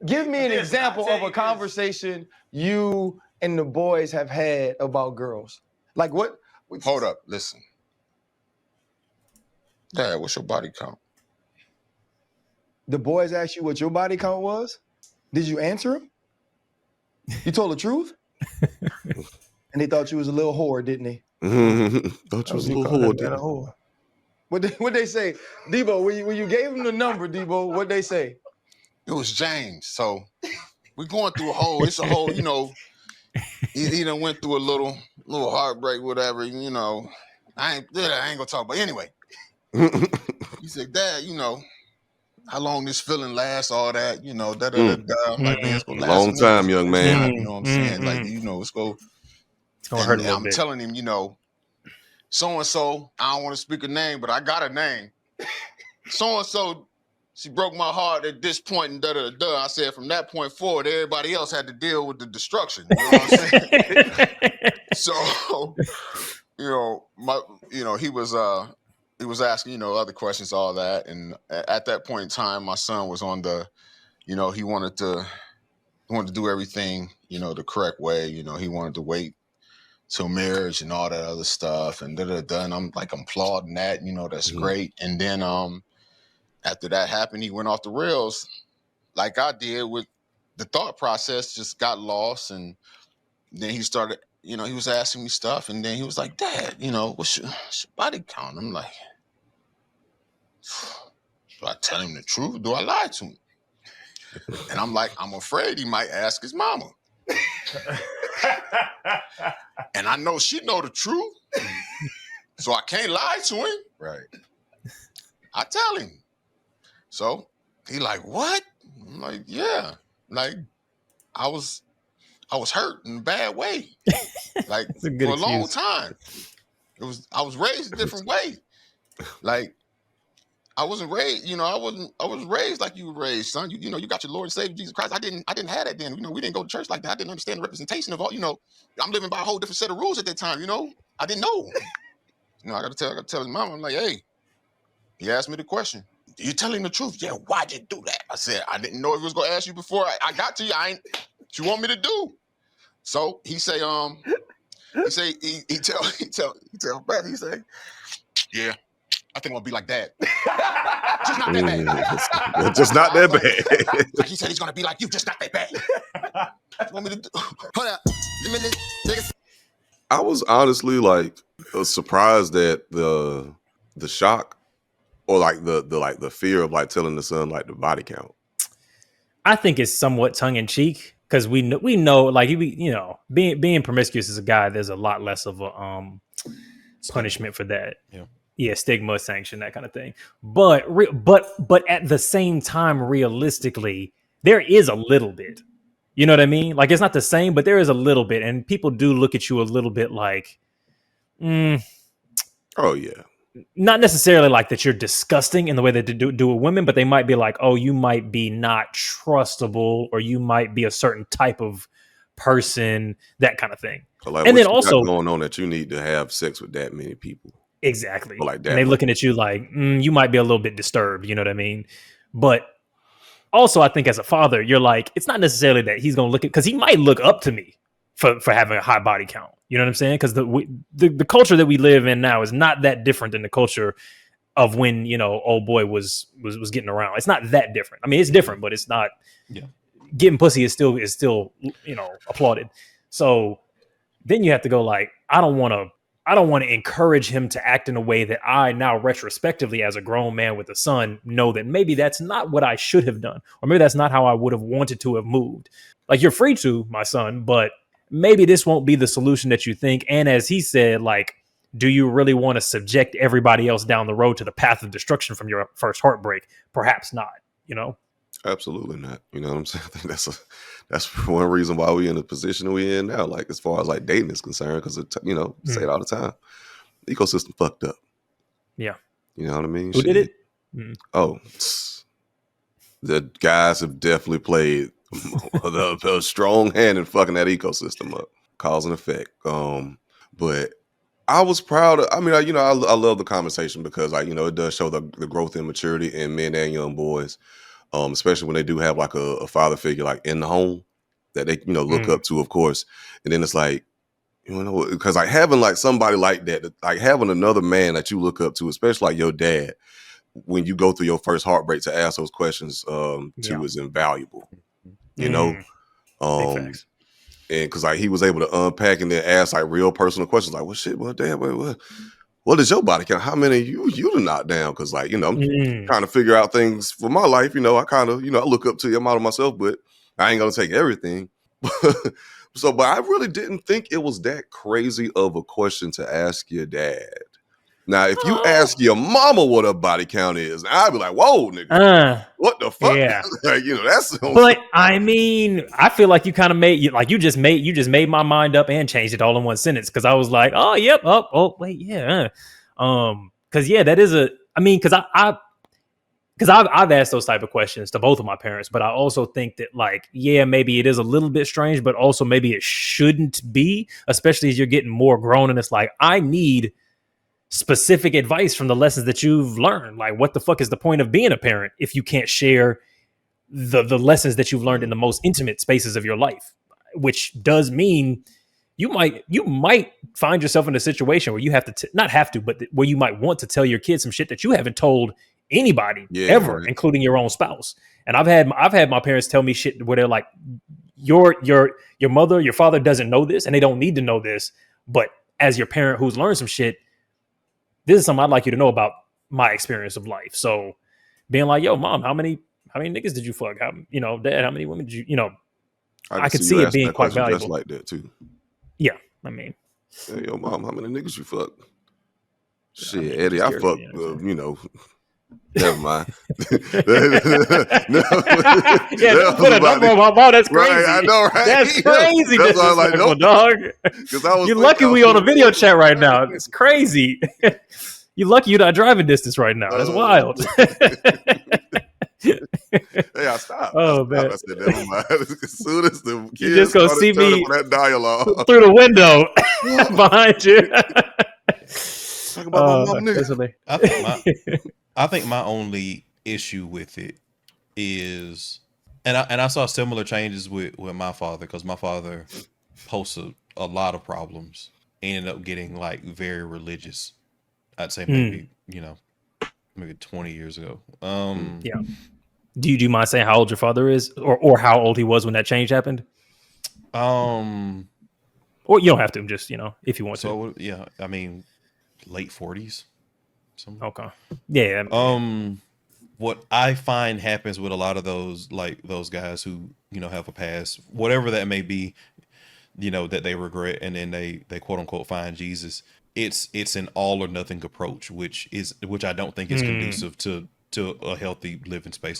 Give me an example of a conversation you and the boys have had about girls. Like what? Hold up, listen. Dad, what's your body count? The boys asked you what your body count was? Did you answer them? You told the truth? And they thought you was a little whore, didn't they? Thought you was a little whore, didn't they? Whore. What they say? Debo, when you gave them the number, Debo, what'd they say? It was James. So we're going through it's a whole, he done went through a little heartbreak, whatever, I ain't gonna talk about it. Anyway. He said, Dad, how long this feeling lasts, all that, I'm like, man, it's gonna last long time, young man. you know what I'm saying? Like, it's gonna hurt a little I'm bit. telling him, so-and-so, I don't want to speak a name, but I got a name. So-and-so, she broke my heart at this point, and da-da-da-da. I said from that point forward, everybody else had to deal with the destruction. You know what I'm saying? So, he was asking, other questions, all that. And at that point in time, my son was on he wanted to do everything, the correct way. He wanted to wait till marriage and all that other stuff. And da-da-da. And I'm applauding that, that's great. And then after that happened, he went off the rails like I did with the thought process, just got lost. And then he started, he was asking me stuff. And then he was like, Dad, what's your body count? I'm like, do I tell him the truth? Do I lie to him? And I'm like, I'm afraid he might ask his mama. And I know she know the truth. So I can't lie to him. Right. I tell him. So he like, what? I'm like, yeah. Like, I was hurt in a bad way. Like for a long time. I was raised a different way. Like, I wasn't raised, I was raised like you were raised, son. You got your Lord and Savior Jesus Christ. I didn't have that then. We didn't go to church like that. I didn't understand the representation of all, I'm living by a whole different set of rules at that time, I didn't know. I gotta tell his mama, I'm like, hey, he asked me the question. You tell him the truth. Yeah, why'd you do that? I said, I didn't know he was gonna ask you before I got to you. What you want me to do? So he say, he tell Brad, he say, yeah, I think I'll be like that. Just not that bad. Just not that bad. Like he said he's gonna be like you, just not that bad. What you want me to do? Hold up. I was honestly surprised at the shock or the fear of telling the son the body count. I think it's somewhat tongue in cheek because we know being promiscuous as a guy, there's a lot less of a punishment for that. Yeah, stigma, sanction, that kind of thing. But at the same time, realistically, there is a little bit. You know what I mean? Like, it's not the same, but there is a little bit, and people do look at you a little bit like, oh yeah, not necessarily like that you're disgusting in the way that they do with women, but they might be like, oh, you might be not trustable, or you might be a certain type of person, that kind of thing. And then also going on that you need to have sex with that many people. Exactly. Like that. And they're looking at you like, you might be a little bit disturbed. You know what I mean? But also, I think as a father, you're like, it's not necessarily that he's going to look at, because he might look up to me for having a high body count. You know what I'm saying? Because the culture that we live in now is not that different than the culture of when, old boy was getting around. It's not that different. I mean, it's different, but it's not. Yeah. Getting pussy is still applauded. So then you have to go like, I don't want to encourage him to act in a way that I now retrospectively, as a grown man with a son, know that maybe that's not what I should have done. Or maybe that's not how I would have wanted to have moved. Like, you're free to, my son, but maybe this won't be the solution that you think. And as he said, like, do you really want to subject everybody else down the road to the path of destruction from your first heartbreak? Perhaps not, Absolutely not. You know what I'm saying? I think that's one reason why we're in the position we're in now, like as far as dating is concerned, because say it all the time, the ecosystem fucked up. Yeah. You know what I mean? Who did it? Oh, the guys have definitely played a strong hand in fucking that ecosystem up, cause and effect. But I was proud of, I love the conversation because it does show the growth and maturity in men and young boys. especially when they do have like a father figure like in the home that they look up to, of course. And then it's like, because like having like somebody like that, like having another man that you look up to, especially like your dad, when you go through your first heartbreak, to ask those questions to is invaluable. Big And facts. because like he was able to unpack and then ask like real personal questions, like, well, shit, well, damn, what is your body count? How many you to knock down? Because like, I'm trying to figure out things for my life. I kind of, I look up to your model myself, but I ain't gonna take everything. But I really didn't think it was that crazy of a question to ask your dad. Now, if you ask your mama what her body count is, I'd be like, whoa, nigga, what the fuck? Yeah. Like, that's. But I mean, I feel like you kind of you just made my mind up and changed it all in one sentence, because I was like, oh, yep, oh, wait, yeah, because that is because I've asked those type of questions to both of my parents, but I also think that like, maybe it is a little bit strange, but also maybe it shouldn't be, especially as you're getting more grown, and it's like, I need specific advice from the lessons that you've learned. Like, what the fuck is the point of being a parent if you can't share the lessons that you've learned in the most intimate spaces of your life? Which does mean you might find yourself in a situation where you have to not have to, but where you might want to tell your kids some shit that you haven't told anybody ever, right, including your own spouse. And I've had my parents tell me shit where they're like, your mother, your father doesn't know this, and they don't need to know this, but as your parent who's learned some shit, this is something I'd like you to know about my experience of life. So being like, yo, mom, how many niggas did you fuck? How, dad, how many women did you, I could see it being quite valuable. Just like that too. Yeah. I mean, hey, yo, mom, how many niggas you fuck? Shit, Eddie, I fucked, never mind. Don't put a number on my mom. That's crazy. Right, I know, right? That's crazy. That's why I was like, nope. Dog. You're lucky we on a video chat right now. It's crazy. You're lucky you're not driving distance right now. That's wild. Hey, I stopped. Oh, man. I said, never mind. As soon as the kids you just gonna see me that dialogue through the window behind you. Talk about my mom, nigga. I think my only issue with it is, and I saw similar changes with my father, because my father posted a lot of problems, ended up getting like very religious. I'd say maybe maybe 20 years ago. Yeah. Do you mind saying how old your father is, or how old he was when that change happened? Or you don't have to, just if you want to. So yeah, I mean, late 40s. Okay. Yeah. What I find happens with a lot of those guys who have a past, whatever that may be, that they regret, and then they quote unquote find Jesus. It's an all or nothing approach, which I don't think is conducive to a healthy living space.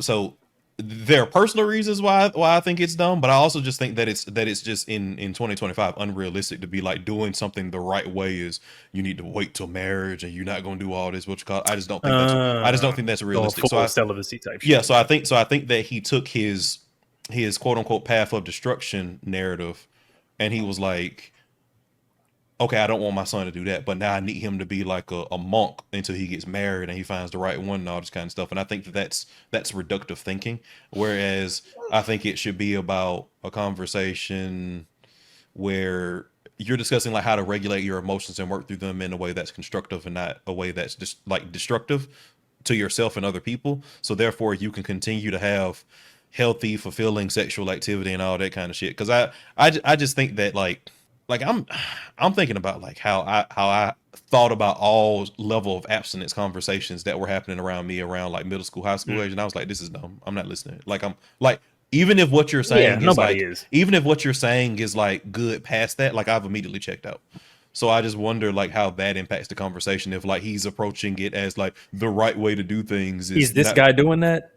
So there are personal reasons why I think it's dumb, but I also just think that it's just in 2025 unrealistic to be like doing something the right way is you need to wait till marriage and you're not going to do all this. I just don't think that's realistic. So celibacy type shit. Yeah. So I think that he took his quote unquote path of destruction narrative, and he was like, okay, I don't want my son to do that, but now I need him to be like a monk until he gets married and he finds the right one and all this kind of stuff. And I think that's reductive thinking. Whereas I think it should be about a conversation where you're discussing like how to regulate your emotions and work through them in a way that's constructive and not a way that's just like destructive to yourself and other people. So therefore you can continue to have healthy, fulfilling sexual activity and all that kind of shit. Cause I just think that like I'm thinking about like how I thought about all level of abstinence conversations that were happening around me around like middle school, high school age, and I was like, this is dumb. I'm not listening. Like I'm like, even if what you're saying even if what you're saying is like good past that, like I've immediately checked out. So I just wonder like how that impacts the conversation if like he's approaching it as like the right way to do things. Is this guy doing that?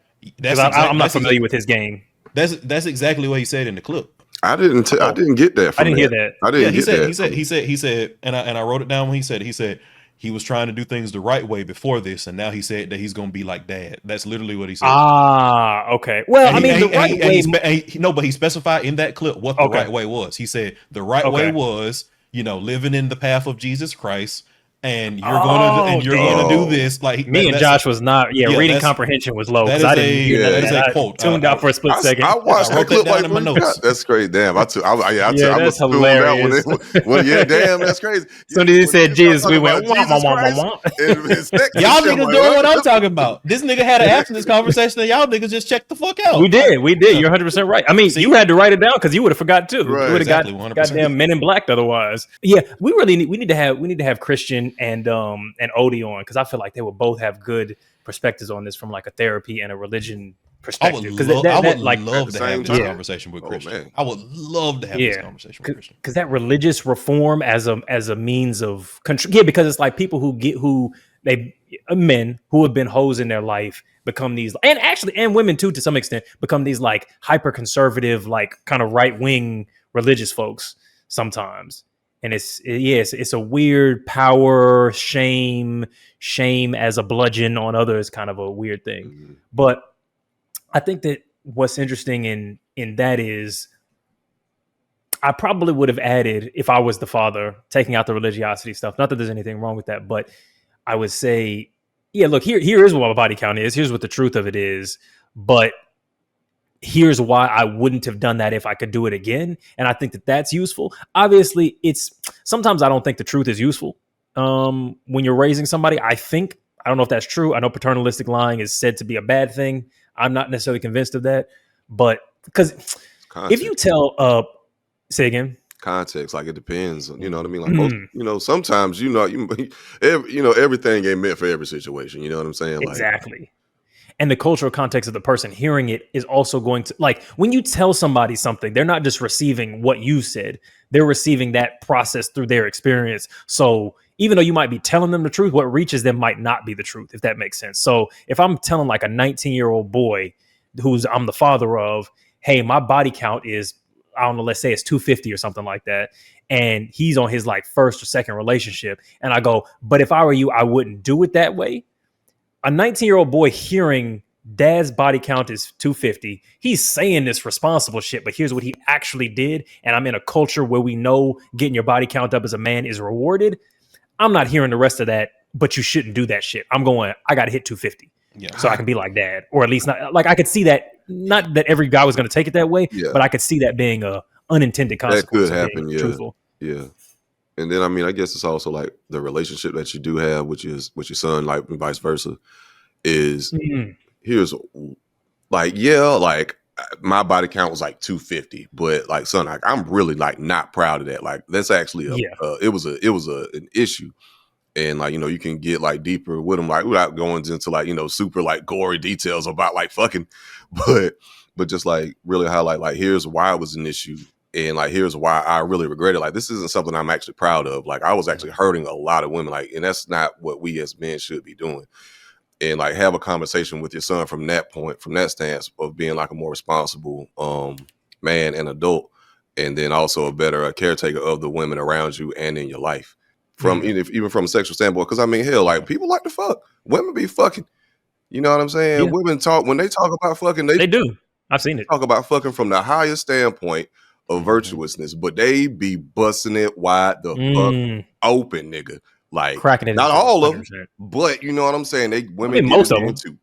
I'm not familiar with his game. That's exactly what he said in the clip. I didn't get that. I didn't hear that. I didn't get that. He said, and I wrote it down when he said he was trying to do things the right way before this, and now he said that he's going to be like dad. That's literally what he said. Okay. Well, but he specified in that clip what the right way was. He said the right way was, living in the path of Jesus Christ, and you're gonna do this. Like me and Josh was not. Yeah, reading comprehension was low because I didn't hear that. That is a quote. Tuned out for a split second. I watched that clip like in my notes. That's crazy. Damn, I that's hilarious. Damn, that's crazy. So he said Jesus, we went wah, wah, wah, wah, wah. Y'all niggas doing what I'm talking about. This nigga had an after this conversation, and y'all niggas just checked the fuck out. We did. You're 100% right. I mean, you had to write it down because you would have forgot too. Right, you would have got 100%. goddamn Men in Black otherwise. Yeah, we need to have Christian and Odie on because I feel like they would both have good perspectives on this from like a therapy and a religion perspective. I would love to have this conversation with Christian. Man. I would love to have this conversation with Christian because that religious reform as a means of control. Yeah, because it's like people men who have been hoes in their life become these, and women too to some extent become these like hyper conservative, like kind of right wing religious folks sometimes. And it's a weird power shame as a bludgeon on others kind of a weird thing. Mm-hmm. But I think that what's interesting in that is I probably would have added, if I was the father, taking out the religiosity stuff. Not that there's anything wrong with that, but I would say, yeah, look, here is what my body count is. Here's what the truth of it is. But here's why I wouldn't have done that if I could do it again. And I think that that's useful. Obviously, sometimes I don't think the truth is useful when you're raising somebody. I don't know if that's true. I know paternalistic lying is said to be a bad thing. I'm not necessarily convinced of that. But because if you tell, say again. Context, like it depends. You know what I mean? Like most, sometimes everything ain't meant for every situation. You know what I'm saying? Exactly. And the cultural context of the person hearing it is also going to, like, when you tell somebody something, they're not just receiving what you said, they're receiving that process through their experience. So even though you might be telling them the truth, what reaches them might not be the truth, if that makes sense. So if I'm telling like a 19-year-old boy I'm the father of, hey, my body count is, I don't know, let's say it's 250 or something like that. And he's on his like first or second relationship. And I go, but if I were you, I wouldn't do it that way. A 19-year-old boy hearing dad's body count is 250. He's saying this responsible shit, but here's what he actually did. And I'm in a culture where we know getting your body count up as a man is rewarded. I'm not hearing the rest of that, but you shouldn't do that shit. I'm going, I got to hit 250. Yeah. So I can be like dad, or at least not like I could see that, not that every guy was going to take it that way, but I could see that being a unintended consequence. That could happen. Yeah. Truthful. Yeah. And then, I mean, I guess it's also like the relationship that you do have, which is with your son, like and vice versa, is here's like, like my body count was like 250, but like, son, like, I'm really like not proud of that. Like that's actually it was an issue. And like, you can get like deeper with them, like without going into like, super like gory details about like fucking, but just like really highlight like, here's why it was an issue. And like, here's why I really regret it. Like, this isn't something I'm actually proud of. Like, I was actually hurting a lot of women. Like, and that's not what we as men should be doing. And like, have a conversation with your son from that point, from that stance of being like a more responsible man and adult. And then also a better caretaker of the women around you and in your life. From even from a sexual standpoint. Because I mean, hell, like people like to fuck. Women be fucking. You know what I'm saying? Yeah. Women talk, when they talk about fucking, they do. I've seen it. Talk about fucking from the highest standpoint of virtuousness, but they be busting it wide the fuck open, nigga. Like cracking it. Not all 100%. Of them, but you know what I'm saying? Women most of them too.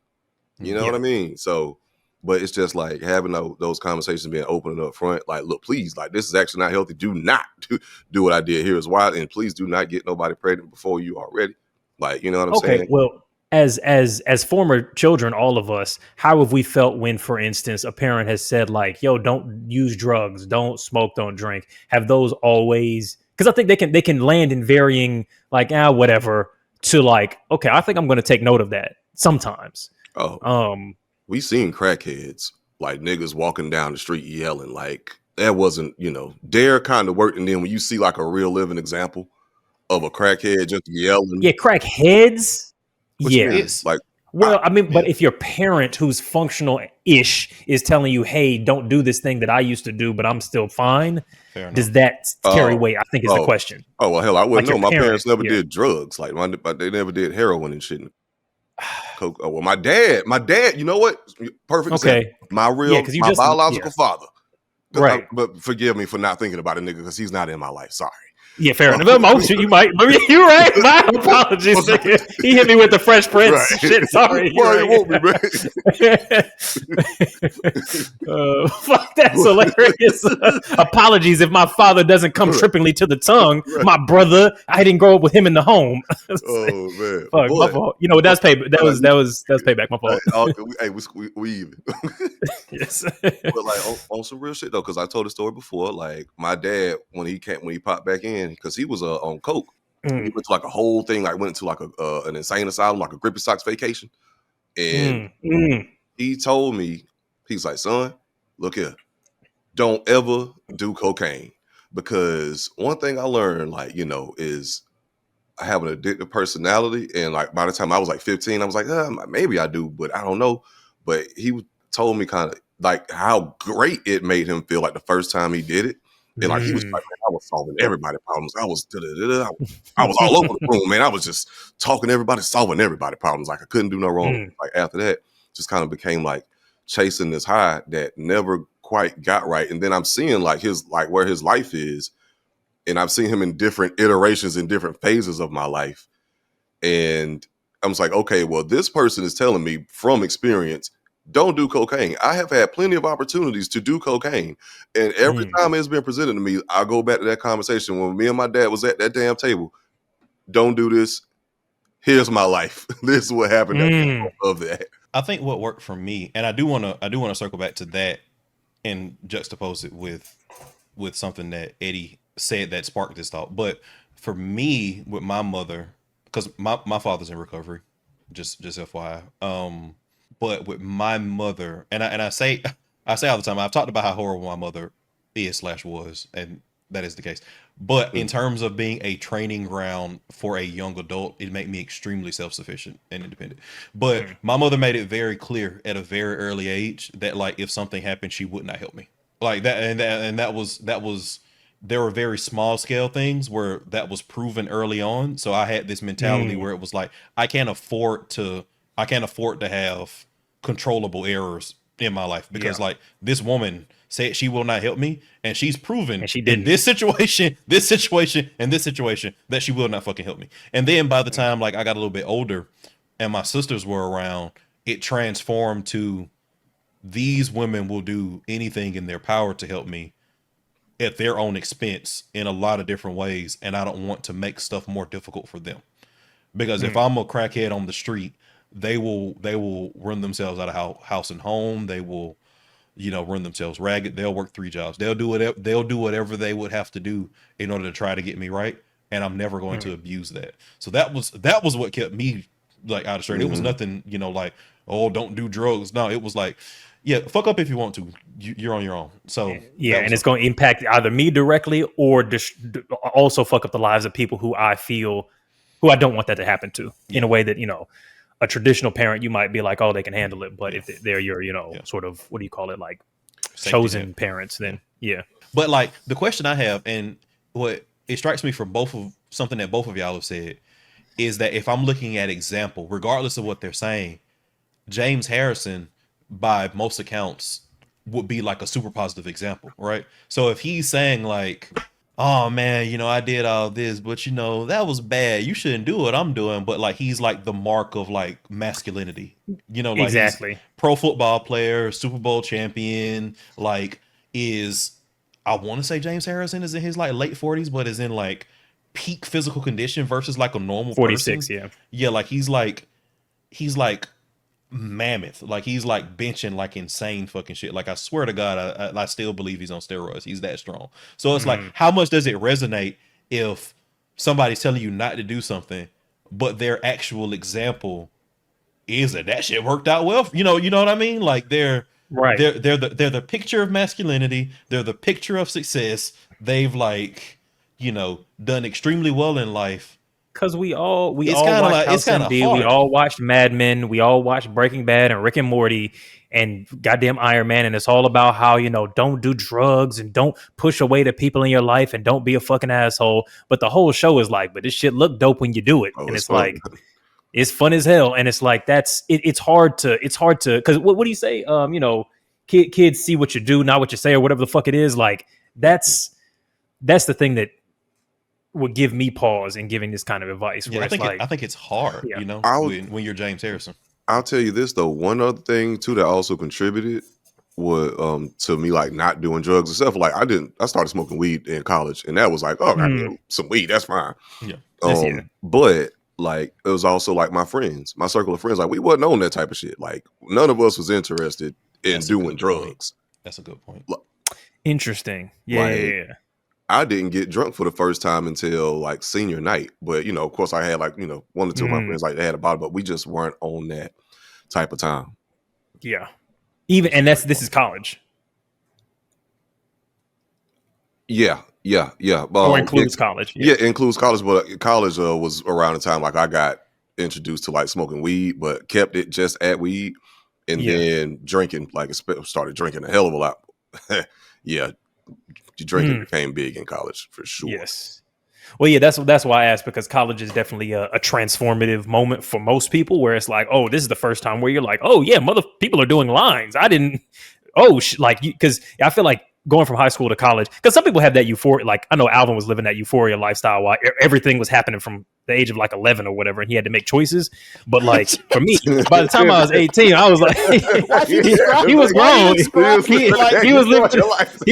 You know what I mean? So, but it's just like having those conversations, being open and up front. Like, look, please, like this is actually not healthy. Do not do what I did. Here's why, and please do not get nobody pregnant before you already. Like, you know what I'm saying? Okay, well. As former children, all of us, how have we felt when, for instance, a parent has said like, yo, don't use drugs, don't smoke, don't drink? Have those always, because I think they can land in varying like, whatever, to like, okay, I think I'm going to take note of that sometimes. We seen crackheads, like niggas walking down the street yelling, like that wasn't, dare kind of worked. And then when you see like a real living example of a crackhead just yelling. Yeah, crackheads. It's like, well, I mean, but if your parent who's functional-ish is telling you, hey, don't do this thing that I used to do, but I'm still fine, does that carry weight? I think is the question. Oh, well, hell, I wouldn't know. My parents never did drugs. Like, they never did heroin and shit. Well, my dad, you know what? Perfect example. My biological father. Right. But forgive me for not thinking about a nigga because he's not in my life. Sorry. Yeah, fair enough. Oh shit, you might. You're right. My apologies. Nigga. He hit me with the Fresh Prince Right. shit. Sorry. Why You're you want me, man? right. Fuck, that's hilarious. Apologies if my father doesn't come trippingly to the tongue. Right. My brother, I didn't grow up with him in the home. Oh man, Fuck, my fault. You know, that's pay. That was payback. My fault. Hey, we even. Yes. But like on some real shit though, because I told the story before. Like my dad, when he popped back in, because he was on coke. He went to like a whole thing. Like went to like an insane asylum, like a Grippy Socks vacation. And he told me, he's like, son, look here, don't ever do cocaine, because one thing I learned, like, you know, is I have an addictive personality, and like by the time I was like 15, I was like, maybe I do, but I don't know. But he told me kind of like how great it made him feel like the first time he did it. And like he was like, man, I was solving everybody's problems. I was all over the room, man. I was just talking to everybody, solving everybody's problems. Like I couldn't do no wrong. Like after that, just kind of became like chasing this high that never quite got right. And then I'm seeing like where his life is. And I've seen him in different iterations in different phases of my life. And I was like, okay, well, this person is telling me from experience, don't do cocaine. I have had plenty of opportunities to do cocaine. And every time it's been presented to me, I go back to that conversation when me and my dad was at that damn table. Don't do this. Here's my life. This is what happened of that. I think what worked for me, and I do want to circle back to that and juxtapose it with something that Eddie said that sparked this thought. But for me, with my mother, because my father's in recovery, just FYI. But with my mother, and I say all the time, I've talked about how horrible my mother is/was, and that is the case. But in terms of being a training ground for a young adult, it made me extremely self-sufficient and independent. But my mother made it very clear at a very early age that like if something happened, she would not help me. Like that, and that was. There were very small scale things where that was proven early on. So I had this mentality where it was like, I can't afford to have controllable errors in my life, because like this woman said she will not help me, and she's proven and she didn't. In this situation, that she will not fucking help me. And then by the time like I got a little bit older and my sisters were around, it transformed to these women will do anything in their power to help me at their own expense in a lot of different ways, and I don't want to make stuff more difficult for them. Because if I'm a crackhead on the street, they will run themselves out of house and home. They will, run themselves ragged. They'll work 3 jobs. They'll do whatever they would have to do in order to try to get me right, and I'm never going to abuse that. So that was what kept me like out of straight. It was nothing, like, oh, don't do drugs. No, it was like, yeah, fuck up if you want to. You're on your own. So and it's going to impact either me directly or also fuck up the lives of people who I don't want that to happen to, in a way that, a traditional parent, you might be like, oh, they can handle it. But if they're your, sort of, what do you call it? Like safety chosen net. parents, then But like the question I have, and what it strikes me from something that both of y'all have said, is that if I'm looking at example, regardless of what they're saying, James Harrison, by most accounts, would be like a super positive example, right? So if he's saying like, oh man, I did all this, but that was bad, you shouldn't do what I'm doing, but like he's like the mark of like masculinity, like exactly, pro football player, Super Bowl champion, like I want to say James Harrison is in his like late 40s, but is in like peak physical condition versus like a normal 46 person. Yeah, like he's like mammoth, like he's like benching like insane fucking shit. Like I swear to God, I still believe he's on steroids. He's that strong. So it's like, how much does it resonate if somebody's telling you not to do something, but their actual example is that shit worked out well? You know what I mean? Like they're the picture of masculinity. They're the picture of success. They've like done extremely well in life. Because we all watched House MD, we all watched Mad Men, we all watched Breaking Bad and Rick and Morty and goddamn Iron Man, and it's all about how don't do drugs and don't push away the people in your life and don't be a fucking asshole. But the whole show is like, but this shit look dope when you do it, and it's fun. Like it's fun as hell, and it's like it's hard to because what do you say? Kids see what you do, not what you say, or whatever the fuck it is. Like that's the thing that would give me pause in giving this kind of advice. Yeah, Where I think it's hard, Yeah. you know, when you're James Harrison. I'll tell you this though. One other thing too that also contributed was to me like not doing drugs and stuff. Like I started smoking weed in college, and that was like, oh, I mean, some weed, that's fine. Yeah. But like it was also like my circle of friends, like we wasn't on that type of shit. Like none of us was interested in doing drugs. That's a good point. Interesting. Yeah. I didn't get drunk for the first time until like senior night. But, you know, of course I had like, you know, one or two of my friends, like they had a bottle, but we just weren't on that type of time. Yeah. This is college. Yeah. Or includes college. Yeah, it includes college, but college was around the time like I got introduced to like smoking weed, but kept it just at weed. And then drinking, like started drinking a hell of a lot. Yeah. Drinking became big in college for sure. Yes. Well, yeah, that's why I asked, because college is definitely a transformative moment for most people, where it's like, oh, this is the first time where you're like, oh yeah, people are doing lines. I didn't. Oh, because I feel like going from high school to college, because some people have that euphoria. Like I know Alvin was living that euphoria lifestyle while everything was happening from the age of like 11 or whatever, and he had to make choices. But like for me, by the time I was 18, I was like, he was grown. He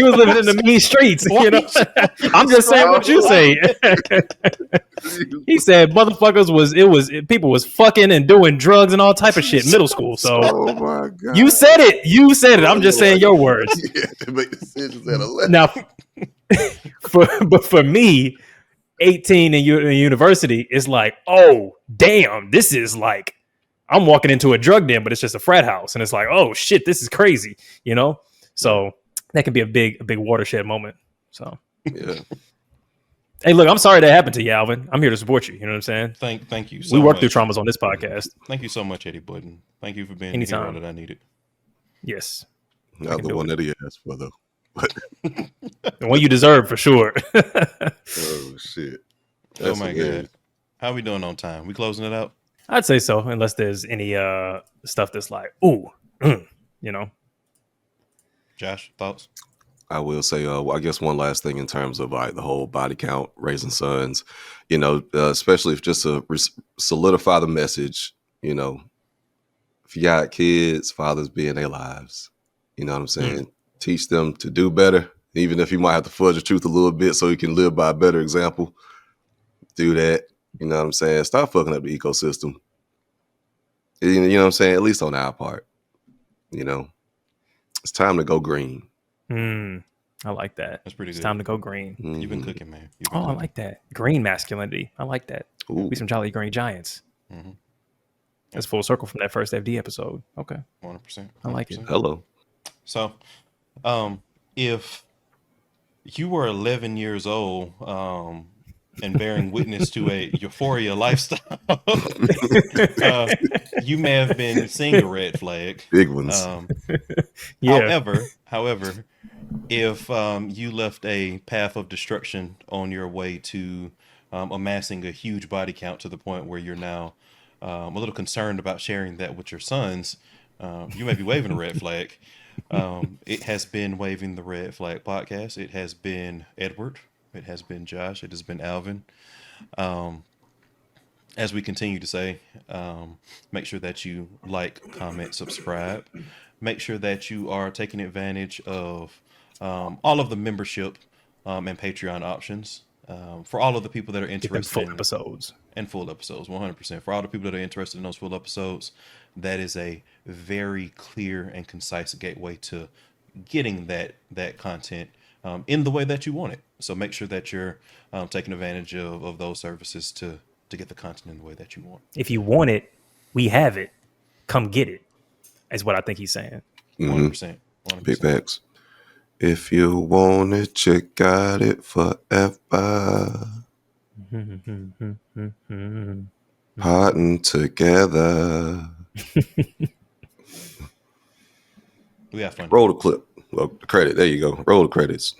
was living in the mean streets. You know, I'm just saying what you say. He said motherfuckers people was fucking and doing drugs and all type of shit in middle school. So oh my God. You said it. I'm just saying your words. Yeah, to make decisions at 11. Now, for me, 18 in university is like, oh damn, this is like I'm walking into a drug den, but it's just a frat house, and it's like, oh shit, this is crazy, you know. So that can be a big watershed moment. So yeah. Hey, look, I'm sorry that happened to you, Alvin. I'm here to support you. You know what I'm saying? Thank you. So we work much. through traumas on this podcast. Thank you so much, Eddie Button. Thank you for being Anytime. the hero that I needed. Yes. Not the one that he asked for though. The one you deserve for sure. Oh shit. Oh my God. How we doing on time? We closing it out? I'd say so, unless there's any stuff that's like, ooh, you know. Josh, thoughts? I will say, I guess one last thing in terms of like the whole body count, raising sons, you know, especially if just to solidify the message, you know, if you got kids, fathers be in their lives, you know what I'm saying? Teach them to do better, even if you might have to fudge the truth a little bit so you can live by a better example. Do that, you know what I'm saying? Stop fucking up the ecosystem. You know what I'm saying? At least on our part, you know, it's time to go green. I like that. That's pretty good. It's time to go green. You've been cooking, man. I like that. Green masculinity. I like that. Ooh. We some jolly green giants. That's full circle from that first FD episode. Okay. 100%. I like it. Hello. So, if you were 11 years old and bearing witness to a euphoria lifestyle, you may have been seeing a red flag. Big ones. However, if you left a path of destruction on your way to amassing a huge body count to the point where you're now a little concerned about sharing that with your sons, you may be waving a red flag. It has been Waving the Red Flag podcast. It has been Edward. It has been Josh. It has been Alvin. As we continue to say, make sure that you like, comment, subscribe. Make sure that you are taking advantage of all of the membership and Patreon options for all of the people that are interested in episodes. And full episodes, 100%. For all the people that are interested in those full episodes, that is a very clear and concise gateway to getting that content in the way that you want it. So make sure that you're taking advantage of those services to get the content in the way that you want. If you want it, we have it. Come get it, is what I think he's saying. 100%. Big facts. If you want it, you got it forever. Parting together. We have fun. Roll the clip. Well, the credit. There you go. Roll the credits.